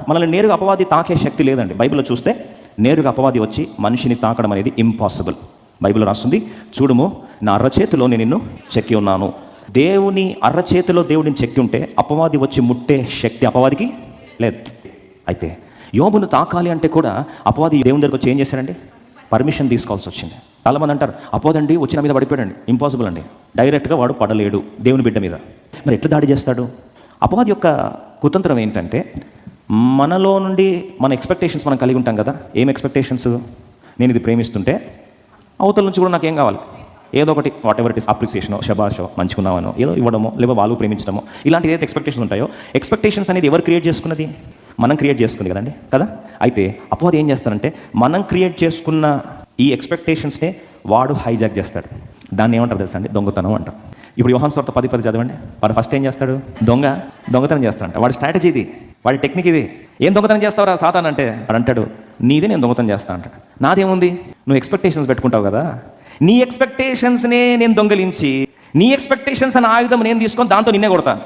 మనల్ని నేరుగా అపవాది తాకే శక్తి లేదండి. బైబిల్లో చూస్తే నేరుగా అపవాది వచ్చి మనిషిని తాకడం అనేది ఇంపాసిబుల్. బైబిల్లో రాస్తుంది, చూడుము నా అరచేతిలో నేను నిన్ను చెక్కి ఉన్నాను. దేవుని అరచేతిలో దేవుడిని చెక్కి ఉంటే అపవాది వచ్చి ముట్టే శక్తి అపవాదికి లేదు. అయితే యోబును తాకాలి అంటే కూడా అపవాది దేవుని దగ్గరకు వచ్చి ఏం చేశాడండి? పర్మిషన్ తీసుకోవాల్సి వచ్చింది. చాలామంది అంటారు అపవాదండి వచ్చి నా మీద పడిపోయాడండి. ఇంపాసిబుల్ అండి. డైరెక్ట్గా వాడు పడలేడు దేవుని బిడ్డ మీద. మరి ఎట్లా దాడి చేస్తాడు? అపవాది యొక్క కుతంత్రం ఏంటంటే, మనలో నుండి మన ఎక్స్పెక్టేషన్స్ మనం కలిగి ఉంటాం కదా. ఏం ఎక్స్పెక్టేషన్స్? నేను ఇది ప్రేమిస్తుంటే అవతల నుంచి కూడా నాకేం కావాలి? ఏదో ఒకటి, వాట్ ఎవర్ ఇట్ ఇస్, అప్రిసియేషనో, శబాషో, మంచుకున్నామనో ఏదో ఇవ్వడమో, లేదా వాళ్ళు ప్రేమించడమో, ఇలాంటి ఏదైతే ఎక్స్పెక్టేషన్స్ ఉంటాయో, ఎక్స్పెక్టేషన్స్ అనేది ఎవరు క్రియేట్ చేసుకున్నది? మనం క్రియేట్ చేసుకుంది కదండి కదా. అయితే అపవాది ఏం చేస్తారంటే, మనం క్రియేట్ చేసుకున్న ఈ ఎక్స్పెక్టేషన్స్నే వాడు హైజాక్ చేస్తాడు. దాన్ని ఏమంటారు తెలుసా అండి? దొంగతనం అంటారు. ఇప్పుడు యోహాను సువార్త 10:10 చదవండి. వాడు ఫస్ట్ ఏం చేస్తాడు? దొంగతనం చేస్తాడంట. వాడి స్ట్రాటజీ ఇది, వాడి టెక్నిక్ ఇది. ఏం దొంగతనం చేస్తావురా సాతాన్ అంటే, వాడు అంటాడు నీదే నేను దొంగతనం చేస్తా అంటాడు. నాదేముంది? నువ్వు ఎక్స్పెక్టేషన్స్ పెట్టుకుంటావు కదా, నీ ఎక్స్పెక్టేషన్స్నే నేను దొంగలించి, నీ ఎక్స్పెక్టేషన్స్ అనే ఆయుధం నేను తీసుకొని దాంతో నిన్నే కొడతాను.